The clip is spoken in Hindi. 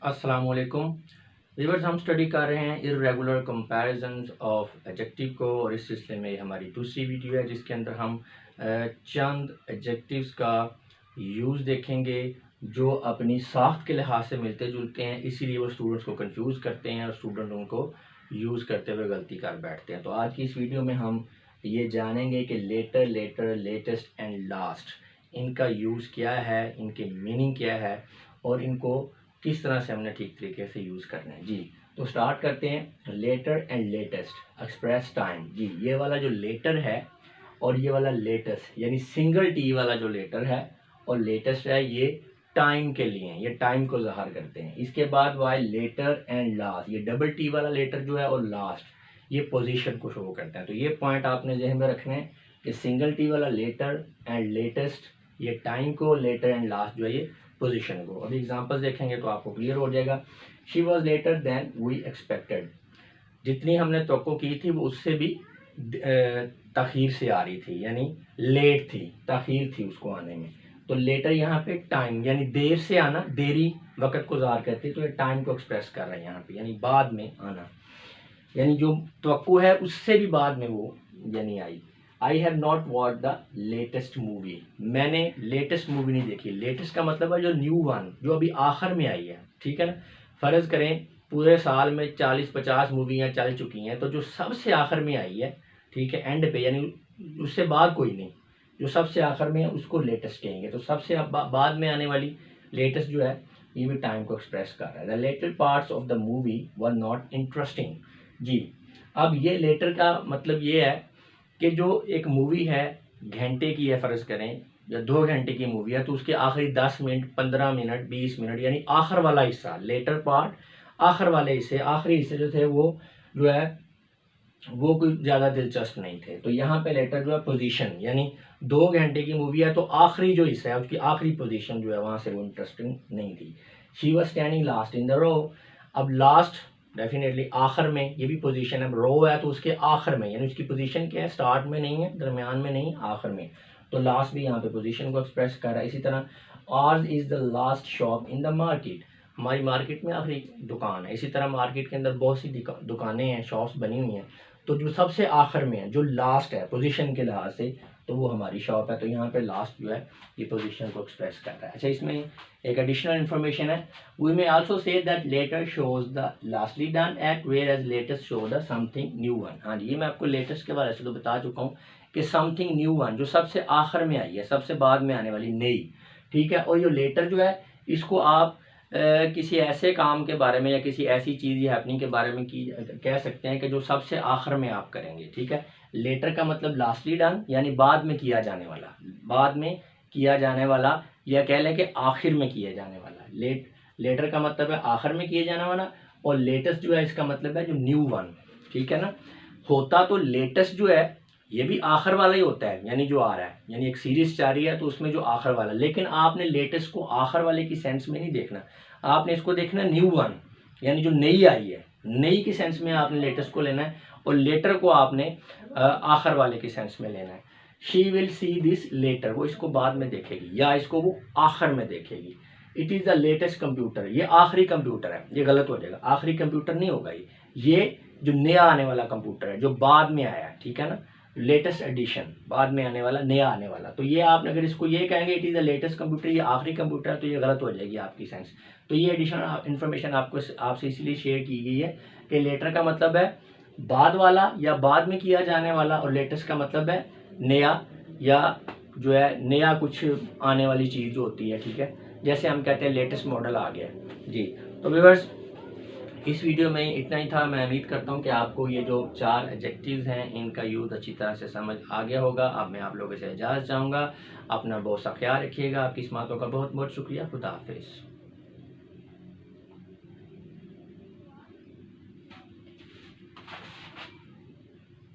अस्सलामुअलैकुम व्यूअर्स, हम स्टडी कर रहे हैं इर्रेगुलर कंपैरिजंस ऑफ एडजेक्टिव को, और इस सिलसिले में हमारी दूसरी वीडियो है जिसके अंदर हम चंद एडजेक्टिव्स का यूज़ देखेंगे जो अपनी साख्त के लिहाज से मिलते जुलते हैं, इसीलिए वो स्टूडेंट्स को कंफ्यूज करते हैं और स्टूडेंट उनको यूज़ करते हुए गलती कर बैठते हैं। तो आज की इस वीडियो में हम ये जानेंगे कि later, later, latest and last, इनका यूज़ क्या है, इनके मीनिंग क्या है और इनको किस तरह से हमने ठीक तरीके से यूज़ करना है। जी, तो स्टार्ट करते हैं। Latter and latest, express time. जी, ये वाला जो लेटर है और ये वाला लेटेस्ट, यानी सिंगल टी वाला जो लेटर है और लेटेस्ट है, ये टाइम के लिए हैं, ये टाइम को ज़ाहिर करते हैं। इसके बाद वाई लेटर एंड लास्ट, ये डबल टी वाला लेटर जो है और लास्ट ये पोजीशन को शो करते हैं। तो ये पॉइंट आपने ज़हन में रखना है कि सिंगल टी वाला लेटर एंड लेटेस्ट ये टाइम को, लेटर एंड लास्ट जो है ये पोजीशन को। अभी एग्जांपल्स देखेंगे तो आपको क्लियर हो जाएगा। She was later than we expected, जितनी हमने तवक्को की थी वो उससे भी तखीर से आ रही थी, यानी लेट थी, तखीर थी उसको आने में। तो लेटर यहाँ पे टाइम यानी देर से आना, देरी वक़्त को ज़ाहिर करती है, तो ये टाइम को एक्सप्रेस कर रहा है यहाँ पे, यानी बाद में आना, यानी जो तवक्को है उससे भी बाद में वो यानी आई। I have not watch the latest movie, मैंने लेटेस्ट मूवी नहीं देखी। लेटेस्ट का मतलब है जो न्यू वन, जो अभी आखिर में आई है, ठीक है ना। फ़र्ज़ करें पूरे साल में 40-50 मूवियाँ चल चुकी हैं, तो जो सबसे आखिर में आई है, ठीक है, एंड पे, यानी उससे बाद कोई नहीं, जो सबसे आखिर में है उसको लेटेस्ट कहेंगे। तो सबसे बाद में आने वाली लेटेस्ट जो है ये भी टाइम को एक्सप्रेस कर रहा है। The latter parts of the movie were not interesting. जी, अब ये लेटर का मतलब ये है कि जो एक मूवी है घंटे की है, फ़र्ज़ करें या 2 घंटे की मूवी है, तो उसके आखिरी 10 मिनट, 15 मिनट, 20 मिनट, यानी आखिर वाला हिस्सा, लेटर पार्ट, आखिर वाले हिस्से, आखिरी हिस्से जो थे वो जो है वो कोई ज़्यादा दिलचस्प नहीं थे। तो यहाँ पे लेटर जो है पोजीशन, यानी 2 घंटे की मूवी है तो आखिरी जो हिस्सा है उसकी आखिरी पोजीशन जो है वहाँ से वो इंटरेस्टिंग नहीं थी। She was standing last in the row, अब लास्ट डेफिनेटली आखिर में, ये भी पोजीशन है, रो है तो उसके आखिर में, यानी उसकी पोजीशन क्या है, स्टार्ट में नहीं है, दरमियान में नहीं, आखिर में। तो लास्ट भी यहाँ पे पोजीशन को एक्सप्रेस कर रहा है। इसी तरह ours is the last shop in the market, हमारी मार्केट में आखिरी दुकान है। इसी तरह मार्केट के अंदर बहुत सी दुकानें हैं, शॉप्स बनी हुई हैं, तो जो सबसे आखिर में है, जो लास्ट है पोजीशन के लिहाज से, तो वो हमारी शॉप है। तो यहाँ पे लास्ट जो है ये पोजीशन को एक्सप्रेस कर रहा है। अच्छा, इसमें एक एडिशनल इन्फॉर्मेशन है, we may also say that letter shows the lastly done act where as latest show the something new one. हाँ जी, ये मैं आपको लेटेस्ट के बारे से तो बता चुका हूँ कि समथिंग न्यू वन जो सबसे आखिर में आई है, सबसे बाद में आने वाली नई, ठीक है। और ये लेटर जो है इसको आप किसी ऐसे काम के बारे में या किसी ऐसी चीज़ या हैपनिंग के बारे में कह सकते हैं कि जो सबसे आखिर में आप करेंगे, ठीक है। लेटर का मतलब लास्टली डन, यानी बाद में किया जाने वाला, बाद में किया जाने वाला, या कह लें कि आखिर में किया जाने वाला। लेटर का मतलब है आखिर में किया जाने वाला, और लेटेस्ट जो है इसका मतलब है जो न्यू वन, ठीक है ना। होता तो लेटेस्ट जो है ये भी आखिर वाला ही होता है, यानी जो आ रहा है, यानी एक सीरीज चल रही है तो उसमें जो आखिर वाला, लेकिन आपने लेटेस्ट को आखिर वाले की सेंस में नहीं देखना, आपने इसको देखना न्यू वन, यानी जो नई आई है, नई की सेंस में आपने लेटेस्ट को लेना है, और लेटर को आपने आखिर वाले की सेंस में लेना है। She will see this letter, वो इसको बाद में देखेगी या इसको वो आखिर में देखेगी। It is the latest computer, ये आखिरी कंप्यूटर है, ये गलत हो जाएगा, आखिरी कंप्यूटर नहीं होगा ये जो नया आने वाला कंप्यूटर है जो बाद में आया है, ठीक है ना। लेटेस्ट एडिशन, बाद में आने वाला, नया आने वाला। तो ये आपने अगर इसको ये कहेंगे it is the latest computer, ये आखिरी कंप्यूटर है, तो ये गलत हो जाएगी आपकी सेंस। तो ये एडिशनल इन्फॉर्मेशन आपसे इसलिए शेयर की गई है कि लेटर का मतलब है बाद वाला या बाद में किया जाने वाला, और लेटेस्ट का मतलब है नया, या जो है नया कुछ आने वाली चीज़ जो होती है, ठीक है। जैसे हम कहते हैं लेटेस्ट मॉडल आ गया जी। तो व्यूअर्स, इस वीडियो में इतना ही था। मैं उम्मीद करता हूँ कि आपको ये जो 4 एडजेक्टिव्स हैं इनका यूज़ अच्छी तरह से समझ आ गया होगा। अब मैं आप लोगों से इजाज़त चाहूँगा। अपना बहुत सा ख्याल रखिएगा। आपकी इस बातों का बहुत बहुत शुक्रिया। खुदा हाफिज़।